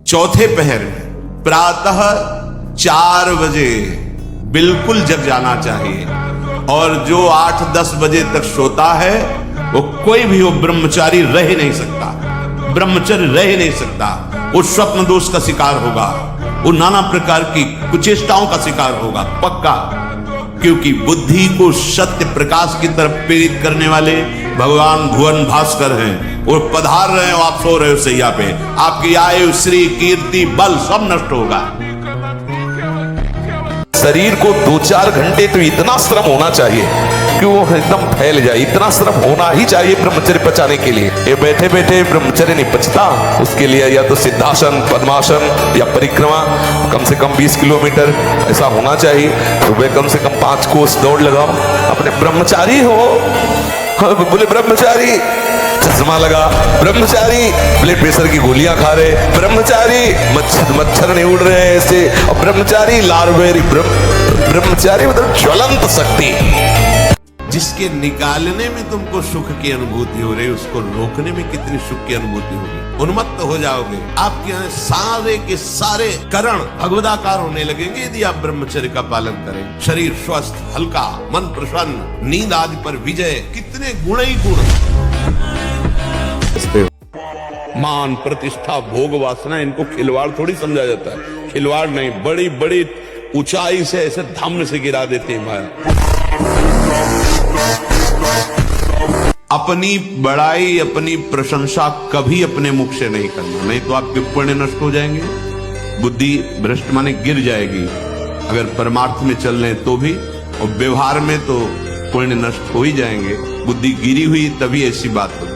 चौथे पहर में प्रातः 4 बजे बिल्कुल जग जाना चाहिए। और जो 8-10 बजे तक सोता है वो कोई भी हो ब्रह्मचारी रह नहीं सकता, ब्रह्मचर्य रह नहीं सकता। वो स्वप्न दोष का शिकार होगा, वो नाना प्रकार की कुचेष्टाओं का शिकार होगा पक्का। क्योंकि बुद्धि को सत्य प्रकाश की तरफ प्रेरित करने वाले भगवान भुवन भास्कर हैं। वो पधार रहे हो, आप सो रहे हो सैया पे, आपकी आयु श्री कीर्ति बल सब नष्ट होगा। शरीर को 2-4 घंटे तो इतना श्रम होना चाहिए कि वो एकदम फैल जाए, इतना श्रम होना ही चाहिए ब्रह्मचर्य पचाने के लिए। ये बैठे बैठे ब्रह्मचर्य नहीं पचता, उसके लिए या तो सिद्धासन, पद्मासन या परिक्रमा कम से कम 20 किलोमीटर ऐसा होना चाहिए। सुबह कम से कम 5 कोस दौड़ लगाओ। अपने ब्रह्मचारी हो, बोले ब्रह्मचारी चश्मा लगा, ब्रह्मचारी ब्लड प्रेशर की गोलियां खा रहे, ब्रह्मचारी मच्छर नहीं उड़ रहे ऐसे, और ब्रह्मचारी लार्वेरी ब्रह्मचारी मतलब ज्वलंत शक्ति। जिसके निकालने में तुमको सुख की अनुभूति हो रही, उसको रोकने में कितनी सुख की अनुभूति होगी। उन्मत्त हो जाओगे, आपके यहाँ सारे के सारे करण भगवदाकार होने लगेंगे यदि आप ब्रह्मचर्य का पालन करें। शरीर स्वस्थ, हल्का, मन प्रसन्न, नींद आदि पर विजय, कितने गुण ही गुण। मान प्रतिष्ठा भोग वासना, इनको खिलवाड़ थोड़ी समझा जाता है। खिलवाड़ नहीं, बड़ी बड़ी ऊंचाई से ऐसे धम्म से गिरा देते हैं माया। अपनी बड़ाई, अपनी प्रशंसा कभी अपने मुख से नहीं करना, नहीं तो आपके पुण्य नष्ट हो जाएंगे। बुद्धि भ्रष्ट माने गिर जाएगी, अगर परमार्थ में चल रहे तो भी, और व्यवहार में तो पुण्य नष्ट हो ही जाएंगे। बुद्धि गिरी हुई तभी ऐसी बात होती है।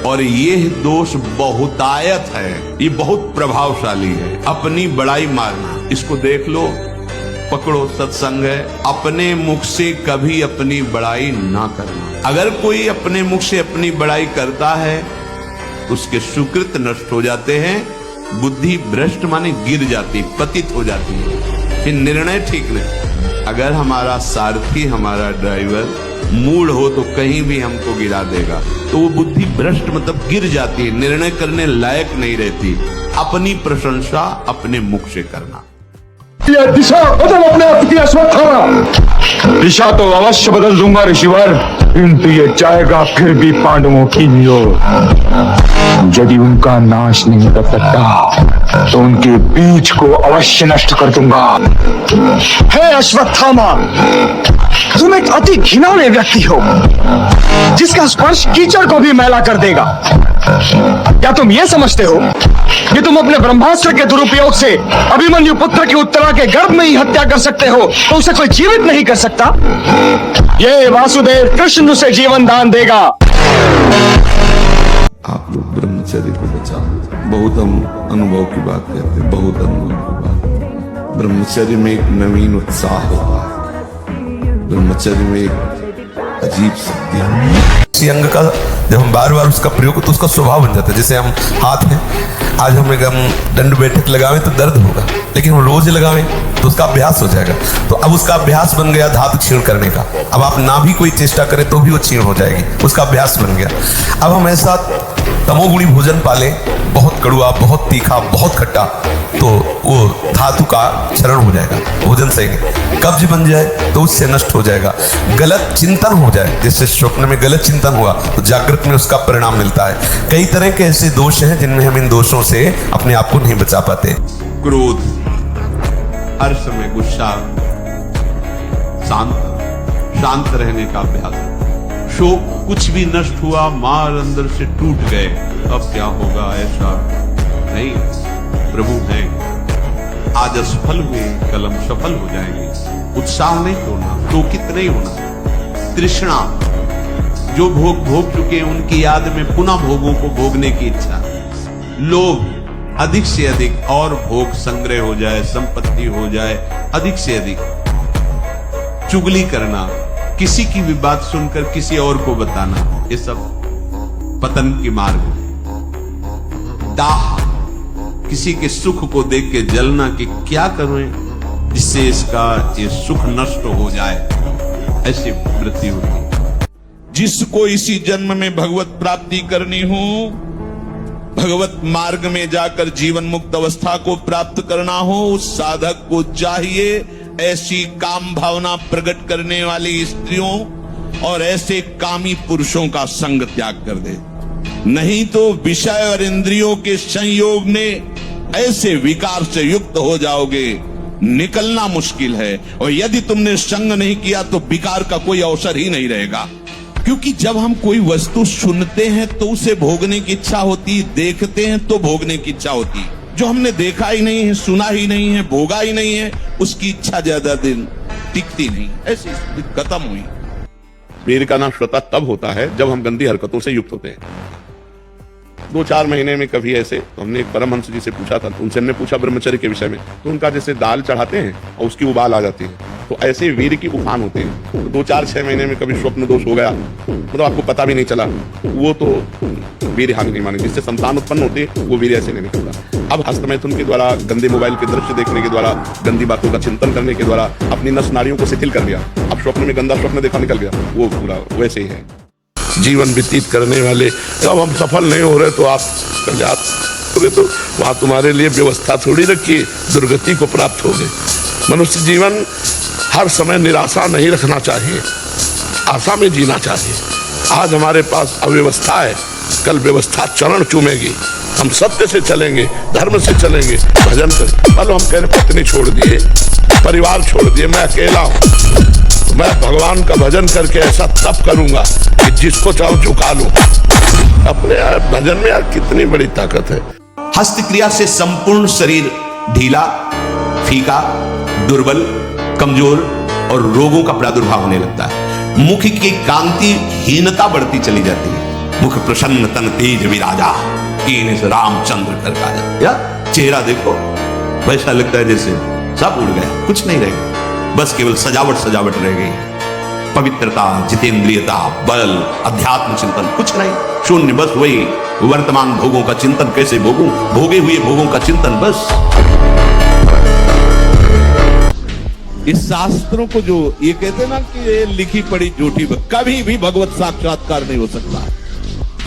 और ये दोष बहुतायत है, ये बहुत प्रभावशाली है। अपनी बड़ाई मारना, इसको देख लो, पकड़ो, सत्संग है। अपने मुख से कभी अपनी बड़ाई ना करना। अगर कोई अपने मुख से अपनी बड़ाई करता है उसके सुकृत नष्ट हो जाते हैं, बुद्धि भ्रष्ट माने गिर जाती, पतित हो जाती है, फिर निर्णय ठीक नहीं। अगर हमारा सारथी, हमारा ड्राइवर मूड हो तो कहीं भी हमको गिरा देगा, तो वो बुद्धि भ्रष्ट मतलब गिर जाती है, निर्णय करने लायक नहीं रहती। अपनी प्रशंसा अपने मुख से करना। यह दिशा बदल अपने आप की अश्वत्थामा। दिशा तो अवश्य बदल दूंगा ऋषिवर, किंतु ये जाएगा फिर भी पांडवों की ओर। यदि उनका नाश नहीं कर सकता तो उनके बीज को अवश्य नष्ट कर दूंगा। हे अश्वत्थामा, तुम एक अति घिनौने व्यक्ति हो जिसका स्पर्श कीचड़ को भी मैला कर देगा। क्या तुम ये समझते हो कि तुम अपने ब्रह्मास्त्र के दुरुपयोग से अभिमन्यु पुत्र की उत्तरा के गर्भ में ही हत्या कर सकते हो तो उसे कोई जीवित नहीं कर सकता? ये वासुदेव कृष्ण उसे जीवन दान देगा। आप लोग ब्रह्मचर्य को बचाओ। बहुत हम अनुभव की बात कहते हैं, बहुत अनुभव की बात। ब्रह्मचर्य में एक नवीन उत्साह होता है, ब्रह्मचर्य में एक अजीब शक्ति है। इसी अंग का जब हम बार बार उसका प्रयोग तो उसका स्वभाव बन जाता है। जैसे हम हाथ है, आज हम दंड बैठक लगावें तो दर्द होगा, लेकिन हम रोज लगावें तो उसका अभ्यास हो जाएगा। तो अब उसका अभ्यास बन गया धातु क्षीण करने का। अब आप ना भी कोई चेष्टा करें तो भी वो क्षीण हो जाएगी, उसका अभ्यास बन गया। अब हम ऐसा तमोगुणी भोजन पाले, बहुत कड़ुआ, बहुत तीखा, बहुत खट्टा, तो वो धातु का क्षरण हो जाएगा, भोजन सही नहीं। कब्ज बन जाए तो उससे नष्ट हो जाएगा। गलत चिंतन हो जाए, जैसे स्वप्न में गलत चिंतन हुआ तो जागृत में उसका परिणाम मिलता है। कई तरह के ऐसे दोष हैं जिनमें हम इन दोषों से अपने आप को नहीं बचा पाते। क्रोध, हर समय गुस्सा, शांत रहने का अभ्यास। शोक, कुछ भी नष्ट हुआ, मार अंदर से टूट गए, अब क्या होगा, ऐसा नहीं। प्रभु हैं, आज असफल हुए कल हम सफल हो जाएंगे। उत्साह नहीं होना, शोकित नहीं होना। तृष्णा, जो भोग भोग चुके हैं उनकी याद में पुनः भोगों को भोगने की इच्छा। लोभ, अधिक से अधिक और भोग संग्रह हो जाए, संपत्ति हो जाए, अधिक से अधिक। चुगली करना, किसी की भी बात सुनकर किसी और को बताना, ये सब पतन की मार्ग है। दाह, किसी के सुख को देख के जलना कि क्या करूं जिससे इसका ये सुख नष्ट हो जाए, ऐसी वृत्ति होती। जिसको इसी जन्म में भगवत प्राप्ति करनी हो भगवत मार्ग में जाकर जीवन मुक्त अवस्था को प्राप्त करना हो, उस साधक को चाहिए ऐसी काम भावना प्रकट करने वाली स्त्रियों और ऐसे कामी पुरुषों का संग त्याग कर दे। नहीं तो विषय और इंद्रियों के संयोग में ऐसे विकार से युक्त हो जाओगे, निकलना मुश्किल है। और यदि तुमने संग नहीं किया तो विकार का कोई अवसर ही नहीं रहेगा। क्योंकि जब हम कोई वस्तु सुनते हैं तो उसे भोगने की इच्छा होती, देखते हैं तो भोगने की इच्छा होती। जो हमने देखा ही नहीं है, सुना ही नहीं है, भोगा ही नहीं है, उसकी इच्छा ज्यादा दिन टिकती नहीं। ऐसी स्थिति खत्म हुई। वीर का नाम श्रोता तब होता है जब हम गंदी हरकतों से युक्त होते हैं। 2-4 महीने में कभी ऐसे तो हमने एक परमहंस जी से पूछा था, उनसे हमने पूछा ब्रह्मचर्य के विषय में, तो उनका जैसे दाल चढ़ाते हैं और उसकी उबाल आ जाती है, तो ऐसे वीर की उफान होते हैं। तो 2-4-6 महीने में कभी स्वप्न दोष हो गया, मतलब आपको पता भी नहीं चला, वो तो वीर हानि नहीं माने। जिससे संतान उत्पन्न होते हैं वो वीर ऐसे नहीं निकलता। अब हस्तमैथुन के द्वारा, गंदे मोबाइल के दृश्य देखने के द्वारा, गंदी बातों का चिंतन करने के द्वारा अपनी नस नाड़ियों को शिथिल कर दिया। अब स्वप्न में गंदा स्वप्न देखा, निकल गया, वो पूरा वैसे ही है। जीवन व्यतीत करने वाले, जब हम सफल नहीं हो रहे तो आप तो वहां तुम्हारे लिए व्यवस्था थोड़ी रखी, दुर्गति को प्राप्त हो गए। मनुष्य जीवन हर समय निराशा नहीं रखना चाहिए, आशा में जीना चाहिए। आज हमारे पास अव्यवस्था है, कल व्यवस्था चरण चूमेगी। हम सत्य से चलेंगे, धर्म से चलेंगे, भजन करें। कल हम कह रहे पत्नी छोड़ दिए, परिवार छोड़ दिए, मैं अकेला हूं, मैं भगवान का भजन करके ऐसा तप करूंगा कि जिसको चाहो झुका लूं। अपने भजन में यार कितनी बड़ी ताकत है। हस्त क्रिया से संपूर्ण शरीर ढीला, फीका, दुर्बल, कमजोर और रोगों का प्रादुर्भाव होने लगता है। मुख की कांति हीनता बढ़ती चली जाती है। मुख प्रसन्न तन तेज विराजा, कीन से रामचंद्र कर काजा। या चेहरा देखो, वैसा लगता है जैसे सब उड़ गया, कुछ नहीं रहेगा, बस केवल सजावट सजावट रह गई। पवित्रता, जितेंद्रियता, बल, अध्यात्म चिंतन कुछ नहीं, शून्य। बस वही वर्तमान भोगों का चिंतन, कैसे भोगूं, भोगे हुए भोगों का चिंतन बस। इस शास्त्रों को जो ये कहते हैं ना कि ये लिखी पड़ी झूठी, कभी भी भगवत साक्षात्कार नहीं हो सकता।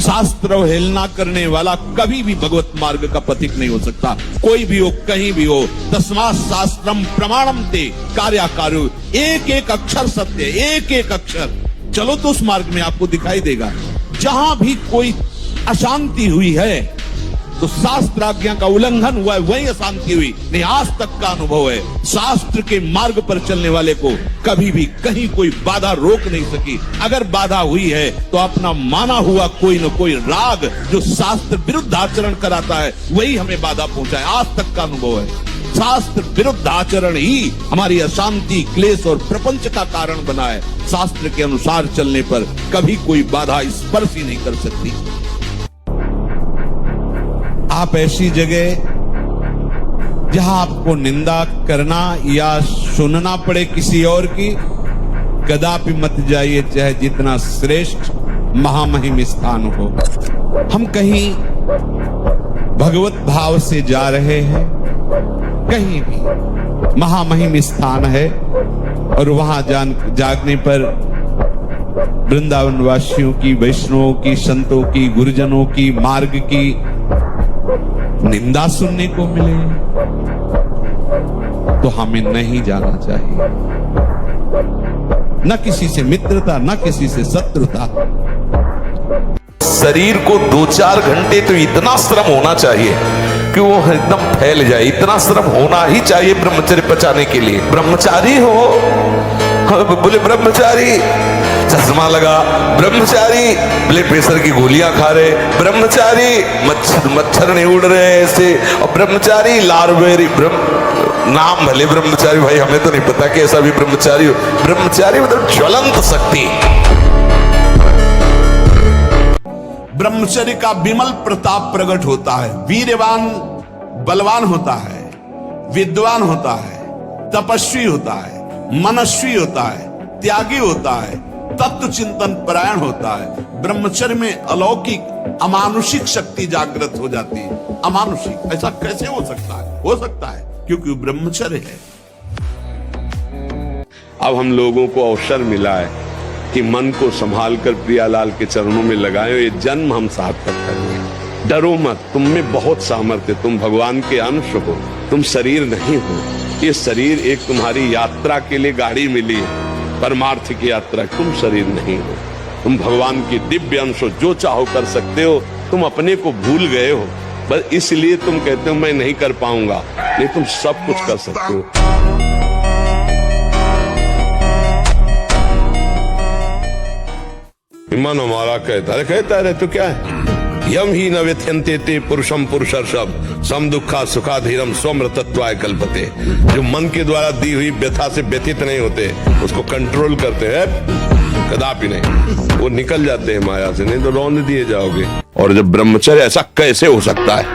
शास्त्र अवहेलना करने वाला कभी भी भगवत मार्ग का पथिक नहीं हो सकता। कोई भी हो, कहीं भी हो। तस्मात् शास्त्रम प्रमाणम ते कार्याकार्यो। एक एक अक्षर सत्य, एक एक अक्षर। चलो तो उस मार्ग में आपको दिखाई देगा। जहां भी कोई अशांति हुई है तो शास्त्र आज्ञा का उल्लंघन हुआ है, वही अशांति हुई। नहीं, आज तक का अनुभव है, शास्त्र के मार्ग पर चलने वाले को कभी भी कहीं कोई बाधा रोक नहीं सकी। अगर बाधा हुई है तो अपना माना हुआ कोई न कोई राग जो शास्त्र विरुद्ध आचरण कराता है, वही हमें बाधा पहुंचाए। आज तक का अनुभव है, शास्त्र विरुद्ध आचरण ही हमारी अशांति, क्लेश और प्रपंच का कारण बना है। शास्त्र के अनुसार चलने पर कभी कोई बाधा स्पर्श ही नहीं कर सकती। आप ऐसी जगह जहां आपको निंदा करना या सुनना पड़े किसी और की, कदापि मत जाइए, चाहे जितना श्रेष्ठ महामहिम स्थान हो। हम कहीं भगवत भाव से जा रहे हैं, कहीं भी महामहिम स्थान है और वहां जागने पर वृंदावन वासियों की, वैष्णवों की, संतों की, गुरुजनों की, मार्ग की निंदा सुनने को मिले तो हमें नहीं जाना चाहिए। न किसी से मित्रता, न किसी से शत्रुता। शरीर को 2-4 घंटे तो इतना श्रम होना चाहिए कि वो एकदम फैल जाए। इतना श्रम होना ही चाहिए ब्रह्मचर्य पचाने के लिए। ब्रह्मचारी हो, बोले ब्रह्मचारी चश्मा लगा, ब्रह्मचारी ब्लड प्रेशर की गोलियां खा रहे, ब्रह्मचारी मच्छर नहीं उड़ रहे ऐसे, और ब्रह्मचारी लारवेरी नाम भले ब्रह्मचारी, भाई हमें तो नहीं पता कि ऐसा भी ब्रह्मचारी हो। ब्रह्मचारी मतलब ज्वलंत शक्ति। ब्रह्मचर्य का विमल प्रताप प्रकट होता है। वीरवान बलवान होता है, विद्वान होता है, तपस्वी होता है, मनस्वी होता है, त्यागी होता है, तत्व चिंतन परायण होता है। ब्रह्मचर्य में अलौकिक अमानुषिक शक्ति जागृत हो जाती है। अमानुषिक ऐसा कैसे हो सकता है? हो सकता है क्योंकि ब्रह्मचर्य है। अब हम लोगों को अवसर मिला है कि मन को संभाल कर प्रियालाल के चरणों में लगाएं। ये जन्म हम सार्थक करेंगे। डरो मत, तुम में बहुत सामर्थ्य, तुम भगवान के अंश हो, तुम शरीर नहीं हो। ये शरीर एक तुम्हारी यात्रा के लिए गाड़ी मिली है, परमार्थ की यात्रा, तुम शरीर नहीं हो, तुम भगवान की दिव्य अंश हो, जो चाहो कर सकते हो। तुम अपने को भूल गए हो, बस इसलिए तुम कहते हो मैं नहीं कर पाऊंगा, नहीं तुम सब कुछ कर सकते हो। मन हमारा कहता रहे तो क्या है, यम ही न व्यथ्यन्ते ते पुरुषम पुरुषर्षभ सम दुखा सुखा धीरम स्वमृतत्वाय कल्पते। जो मन के द्वारा दी हुई व्यथा से व्यथित नहीं होते, उसको कंट्रोल करते हैं, कदापि नहीं, वो निकल जाते हैं माया से, नहीं तो रौंद दिए जाओगे। और जब ब्रह्मचर्य, ऐसा कैसे हो सकता है,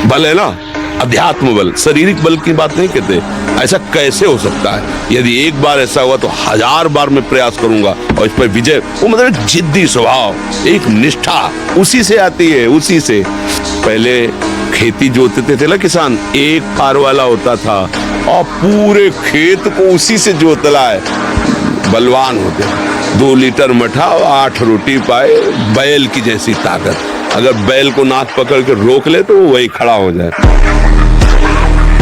बल है ना, अध्यात्म बल, शारीरिक बल की बात नहीं कहते, ऐसा कैसे हो सकता है। यदि एक बार ऐसा हुआ तो 1000 बार मैं प्रयास करूंगा और इस पर विजय। वो मतलब जिद्दी स्वभाव, एक निष्ठा उसी से आती है, उसी से। पहले खेती जोतते थे ना किसान, एक पार वाला होता था और पूरे खेत को उसी से जोतला है, बलवान होते। 2 लीटर मठा और 8 रोटी पाए, बैल की जैसी ताकत। अगर बैल को नाक पकड़ के रोक ले तो वो वही खड़ा हो जाए।